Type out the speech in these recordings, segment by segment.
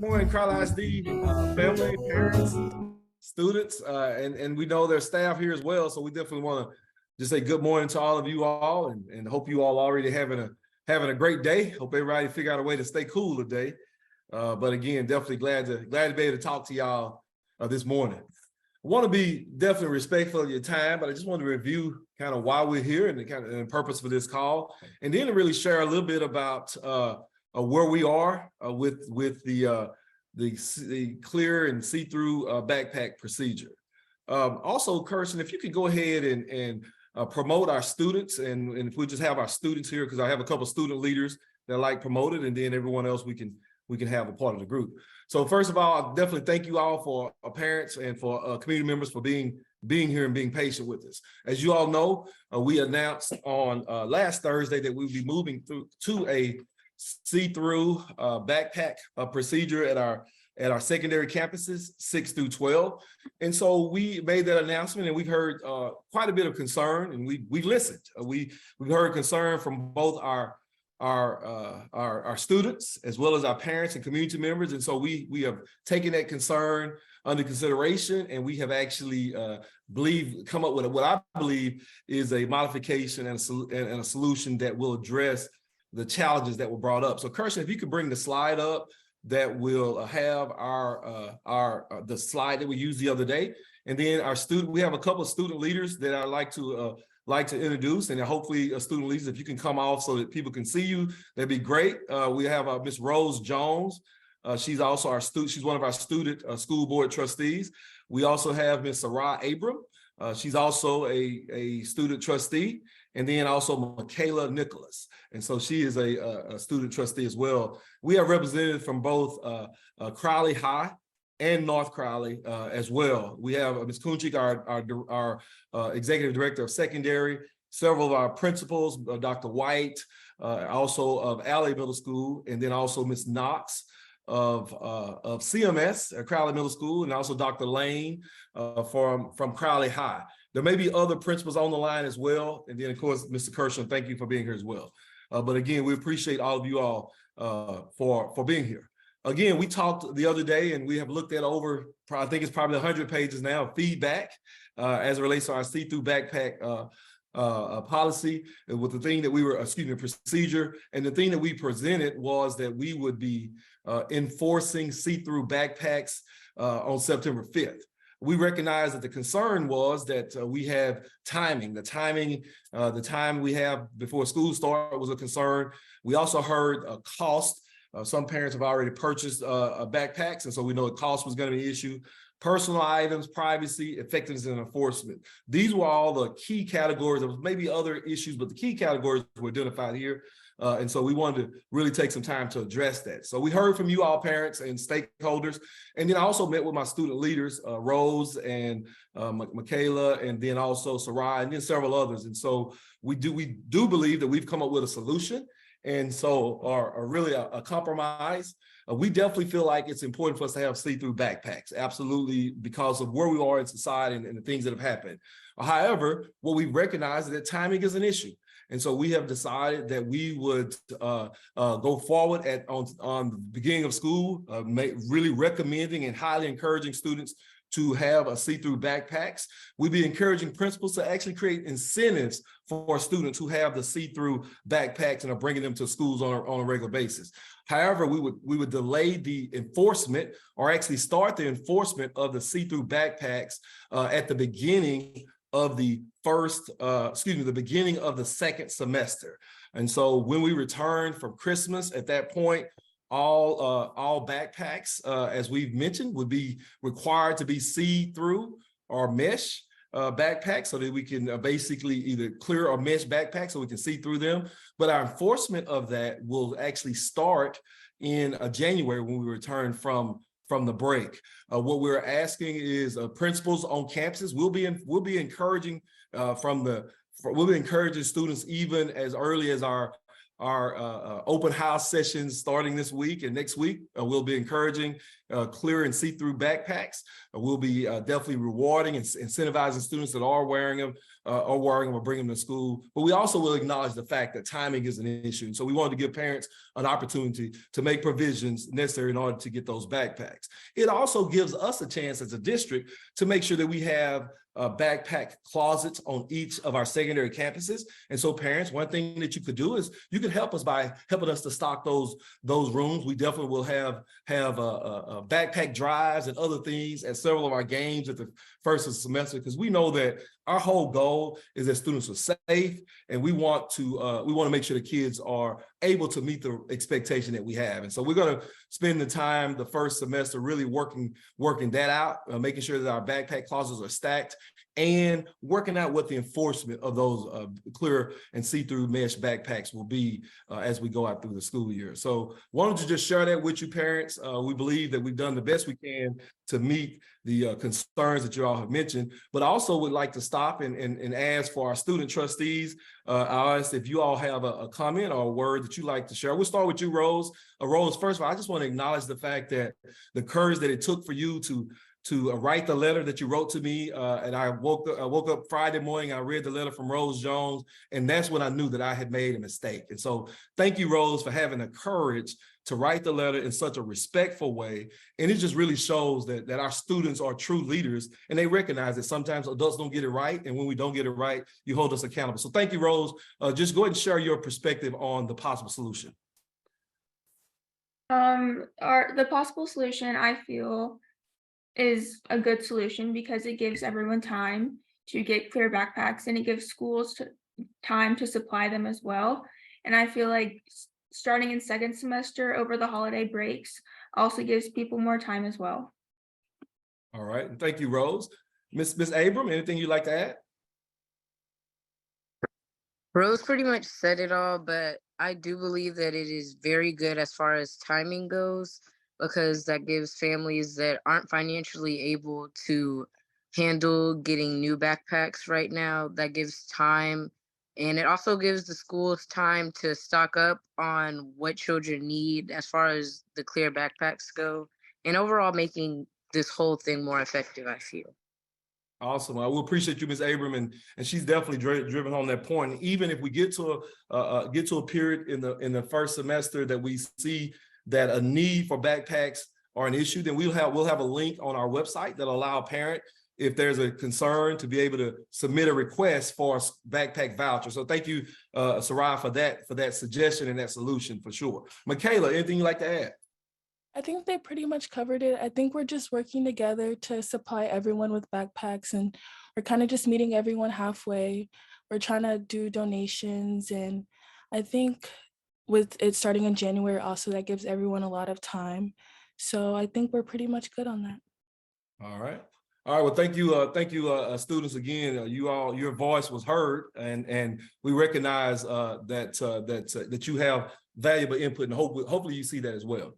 morning, Crowley ISD family, parents, students, and we know there's staff here as well. So we definitely want to just say good morning to all of you all, and hope you all already having a great day. Hope everybody figure out a way to stay cool today. But again, definitely glad to be able to talk to y'all this morning. I want to be definitely respectful of your time, but I just want to review kind of why we're here and the kind of the purpose for this call, and then to really share a little bit about where we are with the clear and see-through backpack procedure. Also, Kirsten, if you could go ahead and promote our students, and if we just have our students here, because I have a couple of student leaders that like promoted, and then everyone else we can have a part of the group. So first of all, I definitely thank you all for parents and for community members for being here and being patient with us. As you all know, we announced on last Thursday that we would be moving to a see-through backpack procedure at our secondary campuses, 6 through 12. And so we made that announcement, and we've heard quite a bit of concern, and we listened. We've heard concern from both our students as well as our parents and community members, and so we have taken that concern under consideration, and we have actually come up with what I believe is a modification and a solution that will address the challenges that were brought up. So Kirsten, if you could bring the slide up that will have the slide that we used the other day, and then we have a couple of student leaders that I'd like to introduce, and hopefully student leaders, if you can come off so that people can see you, that'd be great. We have Miss Rose Jones. She's also our student. She's one of our student school board trustees. We also have Miss Sarah Abram. She's also a student trustee, and then also Michaela Nicholas. And so she is a student trustee as well. We have representatives from both Crowley High and North Crowley as well. We have Ms. Kunchik, our executive director of secondary, several of our principals, Dr. White, also of Alley Middle School, and then also Ms. Knox of CMS at Crowley Middle School, and also Dr. Lane from Crowley High. There may be other principals on the line as well. And then of course, Mr. Kirshner, thank you for being here as well. But again, we appreciate all of you all for being here. Again, we talked the other day, and we have looked at over, I think it's probably 100 pages now of feedback as it relates to our see-through backpack policy, with the thing that procedure. And the thing that we presented was that we would be enforcing see-through backpacks on September 5th. We recognize that the concern was that we have timing. The time we have before school start was a concern. We also heard a cost. Some parents have already purchased backpacks, and so we know the cost was going to be an issue. Personal items, privacy, effectiveness, and enforcement. These were all the key categories. There was maybe other issues, but the key categories were identified here. And so we wanted to really take some time to address that. So we heard from you all, parents and stakeholders. And then I also met with my student leaders, Rose and Michaela, and then also Sarai, and then several others. And so we do believe that we've come up with a solution. And so are really a compromise. We definitely feel like it's important for us to have see-through backpacks, absolutely, because of where we are in society and the things that have happened. However, what we recognize is that timing is an issue. And so we have decided that we would go forward on the beginning of school, really recommending and highly encouraging students to have a see-through backpacks. We'd be encouraging principals to actually create incentives for students who have the see-through backpacks and are bringing them to schools on a regular basis. However, we would delay the enforcement, or actually start the enforcement of the see-through backpacks at the beginning of the beginning of the second semester. And so when we return from Christmas, at that point, all backpacks, as we've mentioned, would be required to be see-through or mesh backpacks, so that we can basically either clear or mesh backpacks so we can see through them. But our enforcement of that will actually start in January when we return from the break. What we're asking is principals on campuses, we'll be encouraging students even as early as our open house sessions starting this week and next week. We'll be encouraging clear and see-through backpacks. We'll be definitely rewarding and incentivizing students that are wearing them are worrying about bringing them to school, but we also will acknowledge the fact that timing is an issue. And so we wanted to give parents an opportunity to make provisions necessary in order to get those backpacks. It also gives us a chance as a district to make sure that we have backpack closets on each of our secondary campuses. And so parents, one thing that you could do is you could help us by helping us to stock those rooms. We definitely will have backpack drives and other things at several of our games at the first of the semester, because we know that our whole goal is that students are safe, and we want to make sure the kids are able to meet the expectation that we have. And so we're going to spend the time the first semester really working that out, making sure that our backpack closets are stacked, and working out what the enforcement of those clear and see-through mesh backpacks will be as we go out through the school year. So wanted to just share that with you, parents. We believe that we've done the best we can to meet the concerns that you all have mentioned, but also would like to stop and ask for our student trustees. I'll ask if you all have a comment or a word that you'd like to share. We'll start with you, Rose. Rose, first of all, I just want to acknowledge the fact that the courage that it took for you to write the letter that you wrote to me, and I woke up Friday morning, I read the letter from Rose Jones, and that's when I knew that I had made a mistake. And so thank you, Rose, for having the courage to write the letter in such a respectful way. And it just really shows that our students are true leaders, and they recognize that sometimes adults don't get it right, and when we don't get it right, you hold us accountable. So thank you, Rose. Just go ahead and share your perspective on the possible solution. The possible solution, I feel, is a good solution because it gives everyone time to get clear backpacks, and it gives schools time to supply them as well. And I feel like starting in second semester over the holiday breaks also gives people more time as well. All right, and thank you, Rose. Miss Abram, anything you'd like to add? Rose pretty much said it all, but I do believe that it is very good as far as timing goes, because that gives families that aren't financially able to handle getting new backpacks right now, that gives time. And it also gives the schools time to stock up on what children need as far as the clear backpacks go, and overall making this whole thing more effective, I feel. Awesome. I will appreciate you, Ms. Abram, and she's definitely driven home that point. And even if we get to a period in the first semester that we see that a need for backpacks are an issue, then we'll have a link on our website that allow a parent, if there's a concern, to be able to submit a request for a backpack voucher. So thank you, Sarai, for that suggestion and that solution for sure. Michaela, anything you'd like to add? I think they pretty much covered it. I think we're just working together to supply everyone with backpacks, and we're kind of just meeting everyone halfway. We're trying to do donations, and I think with it starting in January also, that gives everyone a lot of time. So I think we're pretty much good on that. All right. Well, thank you, students. Again, your voice was heard, and we recognize that you have valuable input, and hopefully you see that as well.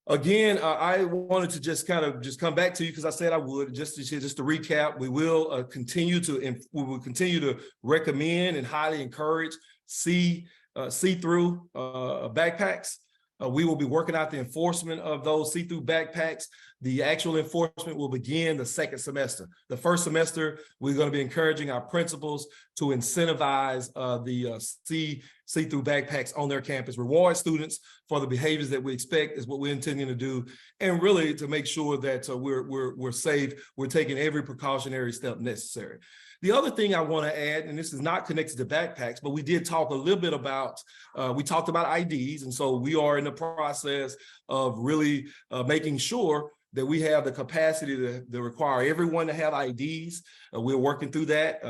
Again, I wanted to just come back to you because I said I would. Just to recap, we will continue to recommend and highly encourage see-through backpacks. We will be working out the enforcement of those see-through backpacks. The actual enforcement will begin the second semester. The first semester, we're going to be encouraging our principals to incentivize the see-through backpacks on their campus, reward students for the behaviors that we expect is what we're intending to do, and really to make sure that we're safe, we're taking every precautionary step necessary. The other thing I want to add, and this is not connected to backpacks, but we did talk a little bit about, we talked about IDs, and so we are in the process of really making sure that we have the capacity to require everyone to have IDs. We're working through that.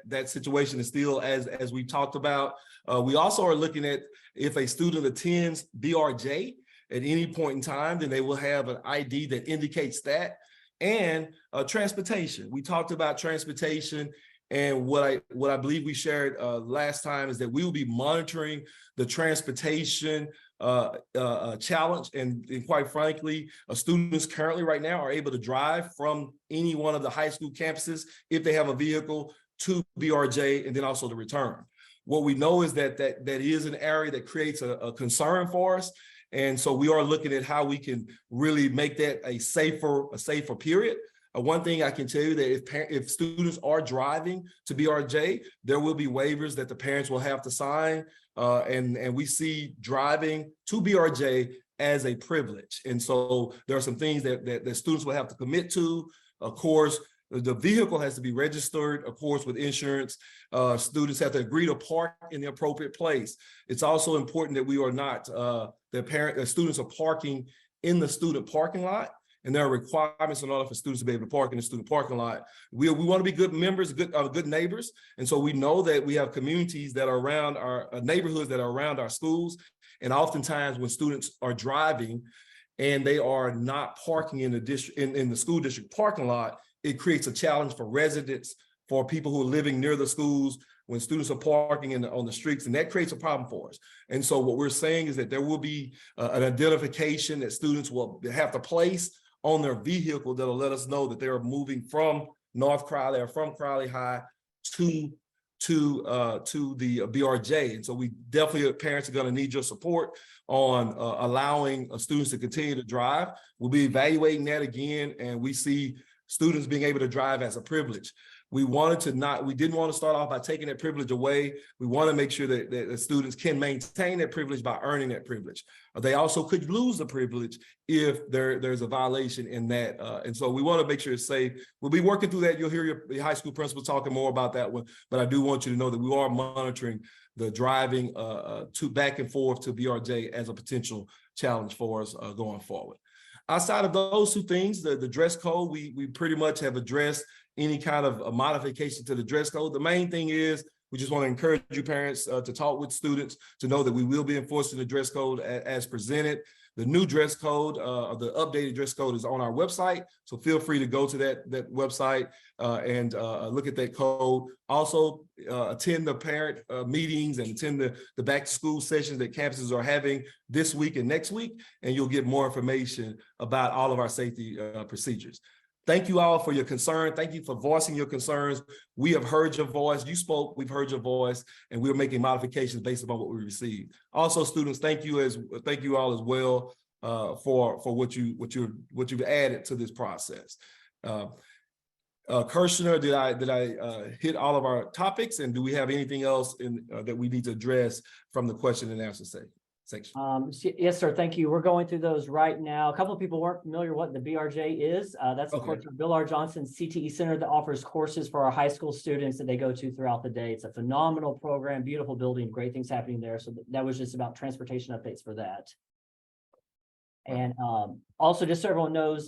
That situation is still as we talked about. We also are looking at if a student attends BRJ at any point in time, then they will have an ID that indicates that. And transportation. We talked about transportation, and what I believe we shared last time is that we will be monitoring the transportation challenge, and quite frankly, students currently right now are able to drive from any one of the high school campuses if they have a vehicle to BRJ and then also to return. What we know is that is an area that creates a concern for us. And so we are looking at how we can really make that a safer period. One thing I can tell you that if students are driving to BRJ, there will be waivers that the parents will have to sign. And we see driving to BRJ as a privilege. And so there are some things that students will have to commit to. Of course, the vehicle has to be registered, of course, with insurance. Students have to agree to park in the appropriate place. It's also important that we are not, the students are parking in the student parking lot. And there are requirements in order for students to be able to park in the student parking lot. We want to be good members, good neighbors. And so we know that we have communities that are around our neighborhoods that are around our schools. And oftentimes when students are driving and they are not parking in the district, in the school district parking lot, it creates a challenge for residents, for people who are living near the schools, when students are parking on the streets, and that creates a problem for us. And so what we're saying is that there will be an identification that students will have to place on their vehicle that'll let us know that they're moving from North Crowley or from Crowley High to the BRJ. And so we definitely, parents are going to need your support on allowing students to continue to drive. We'll be evaluating that again, and we see students being able to drive as a privilege. We didn't want to start off by taking that privilege away. We want to make sure that the students can maintain that privilege by earning that privilege. They also could lose the privilege if there's a violation in that. And so we want to make sure it's safe. We'll be working through that. You'll hear your high school principal talking more about that one, but I do want you to know that we are monitoring the driving back and forth to BRJ as a potential challenge for us going forward. Outside of those two things, the dress code, we pretty much have addressed any kind of a modification to the dress code. The main thing is we just want to encourage you parents to talk with students to know that we will be enforcing the dress code as presented. The new dress code, the updated dress code is on our website. So feel free to go to that website and look at that code. Also attend the parent meetings and attend the back to school sessions that campuses are having this week and next week. And you'll get more information about all of our safety procedures. Thank you all for your concern. Thank you for voicing your concerns. We have heard your voice. You spoke, we've heard your voice, and we're making modifications based upon what we received. Also, students, thank you all as well for what you've added to this process. Kirshner, did I hit all of our topics, and do we have anything else that we need to address from the question and answer section? Yes, sir. Thank you. We're going through those right now. A couple of people weren't familiar what the BRJ is. That's of course Bill R. Johnson CTE Center that offers courses for our high school students that they go to throughout the day. It's a phenomenal program, beautiful building, great things happening there. So that was just about transportation updates for that. And also, just so everyone knows,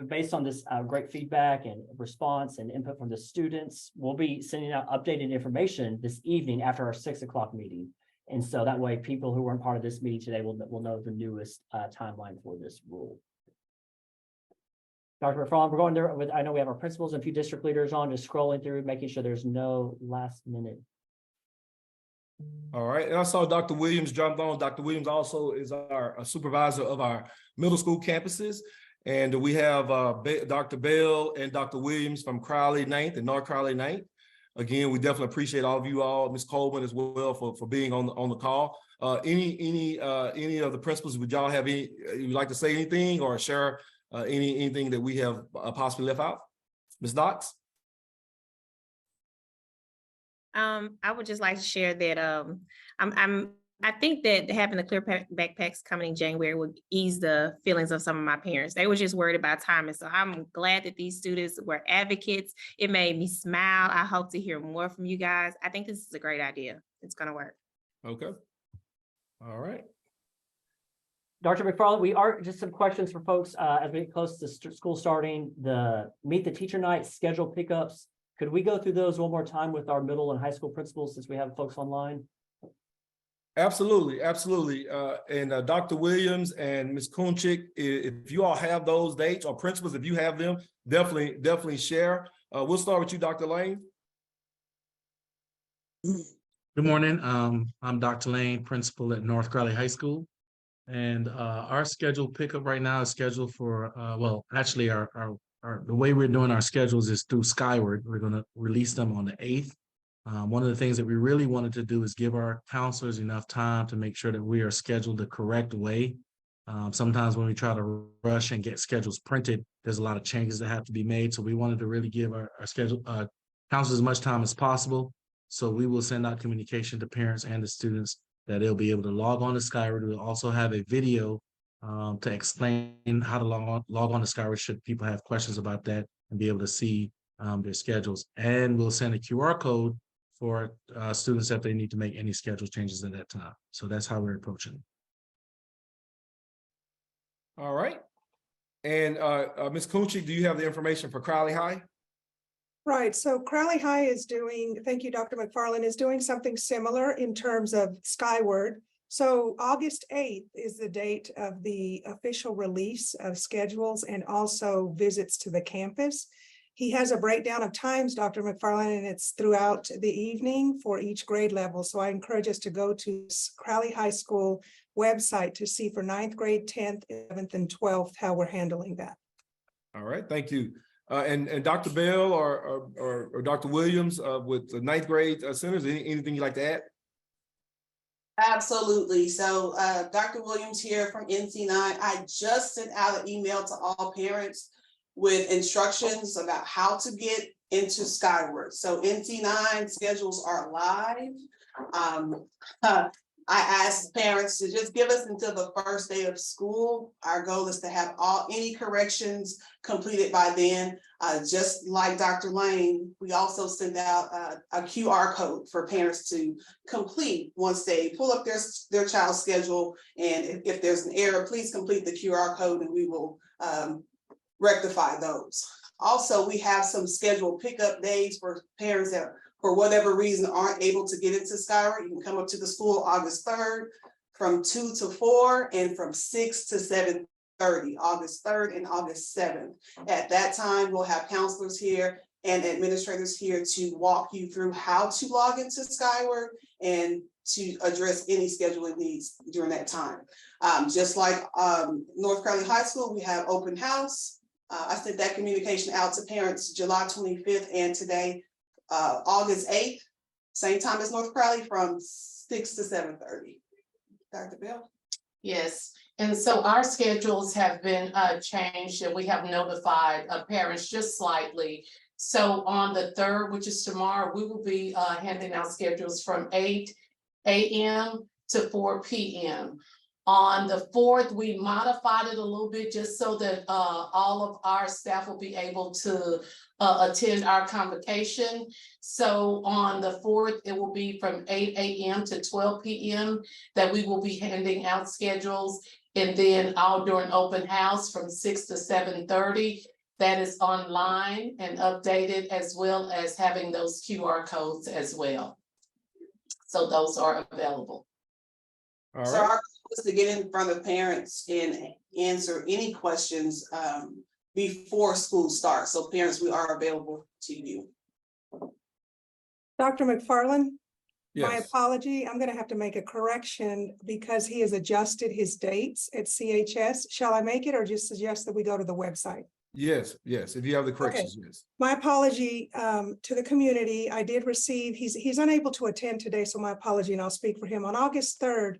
based on this great feedback and response and input from the students, we'll be sending out updated information this evening after our 6 o'clock meeting. And so that way, people who weren't part of this meeting today will know the newest timeline for this rule. Dr. McFarland, we're going there with, I know we have our principals and a few district leaders on, just scrolling through, making sure there's no last minute. All right, and I saw Dr. Williams jumped on. Dr. Williams also is our supervisor of our middle school campuses. And we have Dr. Bell and Dr. Williams from Crowley 9th and North Crowley 9th. Again, we definitely appreciate all of you all, Ms. Coleman as well for being on the call. Any of the principals, would y'all have you'd like to say anything or share anything that we have possibly left out? Ms. Knox? I would just like to share that I think that having the clear backpacks coming in January would ease the feelings of some of my parents. They were just worried about timing. So I'm glad that these students were advocates. It made me smile. I hope to hear more from you guys. I think this is a great idea. It's going to work. Okay. All right. Dr. McFarland, we are just some questions for folks as we get close to school starting, the Meet the Teacher Night schedule pickups. Could we go through those one more time with our middle and high school principals since we have folks online? Absolutely, absolutely. And Dr. Williams and Ms. Kunchik, if you all have those dates, or principals, if you have them, definitely share. We'll start with you, Dr. Lane. Good morning. I'm Dr. Lane, principal at North Crowley High School. And our scheduled pickup right now is scheduled for, well, actually the way we're doing our schedules is through Skyward. We're going to release them on the 8th. One of the things that we really wanted to do is give our counselors enough time to make sure that we are scheduled the correct way. Sometimes when we try to rush and get schedules printed, there's a lot of changes that have to be made. So we wanted to really give our schedule, council as much time as possible. So we will send out communication to parents and the students that they'll be able to log on to Skyward. We'll also have a video to explain how to log on to Skyward should people have questions about that and be able to see their schedules. And we'll send a QR code for students if they need to make any schedule changes at that time. So that's how we're approaching it. All right. And Ms. Kunchi, do you have the information for Crowley High? Right, so Crowley High is doing, thank you, Dr. McFarland, is doing something similar in terms of Skyward. So August 8th is the date of the official release of schedules and also visits to the campus. He has a breakdown of times, Dr. McFarland, and it's throughout the evening for each grade level. So I encourage us to go to Crowley High School website to see for 9th grade, 10th, 11th, and 12th, how we're handling that. All right, thank you. And Dr. Bell or Dr. Williams with the 9th grade centers, anything you'd like to add? Absolutely. So Dr. Williams here from NC9. I just sent out an email to all parents with instructions about how to get into Skyward. So NC9 schedules are live. I asked parents to just give us until the first day of school. Our goal is to have any corrections completed by then. Just like Dr. Lane, we also send out a QR code for parents to complete once they pull up their child's schedule. And if there's an error, please complete the QR code and we will rectify those. Also, we have some scheduled pickup days for parents that for whatever reason aren't able to get into Skyward. You can come up to the school August 3rd from 2 to 4 and from 6 to 7:30, August 3rd and August 7th. At that time, we'll have counselors here and administrators here to walk you through how to log into Skyward and to address any scheduling needs during that time. Just like North Crowley High School, we have open house. I sent that communication out to parents July 25th and today, August 8th, same time as North Crowley from 6 to 7:30. Dr. Bell? Yes, and so our schedules have been changed and we have notified parents just slightly. So on the 3rd, which is tomorrow, we will be handing out schedules from 8 a.m. to 4 p.m. On the 4th, we modified it a little bit just so that all of our staff will be able to attend our convocation. So on the 4th, it will be from 8 a.m. to 12 p.m. that we will be handing out schedules. And then all during open house from 6 to 7:30. That is online and updated, as well as having those QR codes as well. So those are available. All So right. our goal is to get in front of parents and answer any questions before school starts. So parents, we are available to you. Dr. McFarland? My Yes. apology, I'm gonna have to make a correction because he has adjusted his dates at CHS. Shall I make it or just suggest that we go to the website? Yes. If you have the corrections, yes. My apology to the community. I did receive, he's unable to attend today, so my apology, and I'll speak for him. On August 3rd,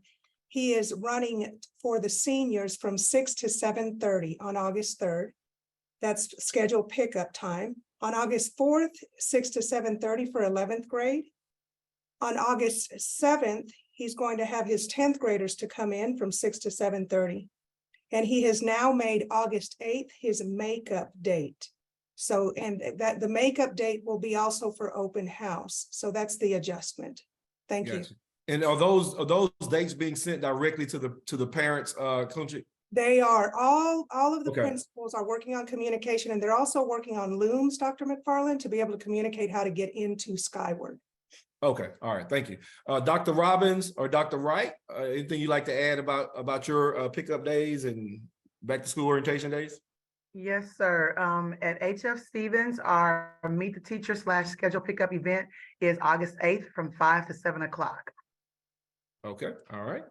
he is running for the seniors from 6 to 7:30 on August 3rd. That's scheduled pickup time. On August 4th, 6 to 7:30 for 11th grade. On August 7th, he's going to have his 10th graders to come in from 6 to 7:30. And he has now made August 8th his makeup date. So, and that the makeup date will be also for open house. So that's the adjustment. Thank you. Gotcha. And are those dates being sent directly to the parents, Kunchi? They are, all of the Okay. principals are working on communication, and they're also working on Looms, Dr. McFarland, to be able to communicate how to get into Skyward. Okay, all right, thank you. Dr. Robbins or Dr. Wright, anything you'd like to add about your pickup days and back to school orientation days? Yes, sir. At HF Stevens, our Meet the Teacher / schedule pickup event is August 8th from 5 to 7 o'clock. Okay, all right.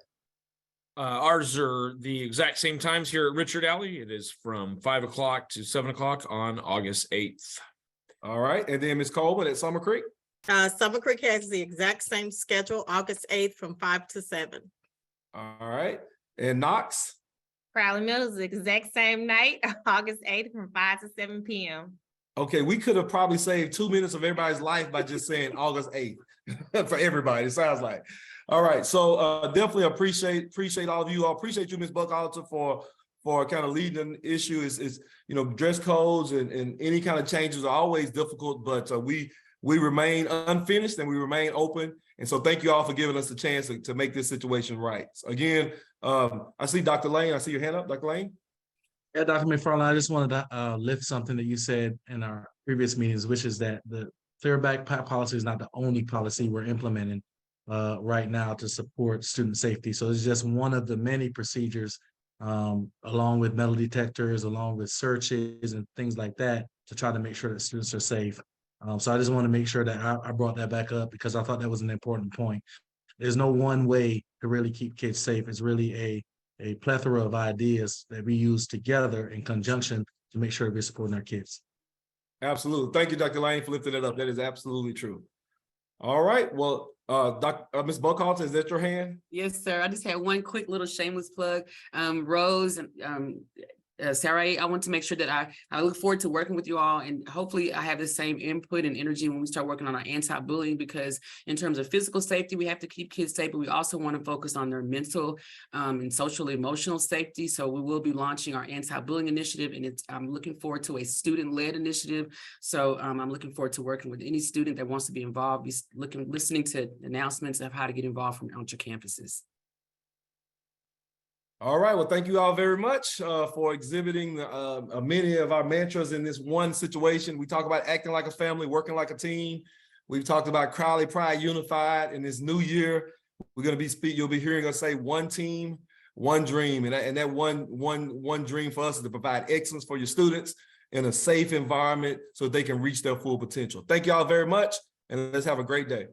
Ours are the exact same times here at Richard Alley. It is from 5 o'clock to 7 o'clock on August 8th. All right, and then Ms. Coleman at Summer Creek? Summer Creek has the exact same schedule, August 8th from 5 to 7. All right, and Knox? Crowley Middle is the exact same night, August 8th from 5 to 7 p.m. Okay, we could have probably saved 2 minutes of everybody's life by just saying August 8th for everybody, it sounds like. All right, so definitely appreciate all of you. I appreciate you, Ms. Buckhalter, for kind of leading the issue. Is you know, dress codes and any kind of changes are always difficult, but we remain unfinished and we remain open. And so thank you all for giving us a chance to make this situation right. So again, I see Dr. Lane. I see your hand up, Dr. Lane. Yeah, Dr. McFarland, I just wanted to lift something that you said in our previous meetings, which is that the clear backpack policy is not the only policy we're implementing right now to support student safety. So it's just one of the many procedures, along with metal detectors, along with searches and things like that, to try to make sure that students are safe. So I just want to make sure that I brought that back up because I thought that was an important point. There's no one way to really keep kids safe. It's really a plethora of ideas that we use together in conjunction to make sure we're supporting our kids. Absolutely. Thank you, Dr. Lane, for lifting it up. That is absolutely true. All right. Well, Ms. Buckhalter, is that your hand? Yes, sir. I just had one quick little shameless plug. Rose and Sarah, I want to make sure that I look forward to working with you all, and hopefully I have the same input and energy when we start working on our anti-bullying, because in terms of physical safety, we have to keep kids safe, but we also want to focus on their mental and social emotional safety. So we will be launching our anti-bullying initiative, and I'm looking forward to a student-led initiative. So I'm looking forward to working with any student that wants to be involved, listening to announcements of how to get involved from out your campuses. All right. Well, thank you all very much for exhibiting many of our mantras in this one situation. We talk about acting like a family, working like a team. We've talked about Crowley Pride Unified. In this new year, we're going to be you'll be hearing us say one team, one dream. And that one dream for us is to provide excellence for your students in a safe environment so they can reach their full potential. Thank you all very much, and let's have a great day.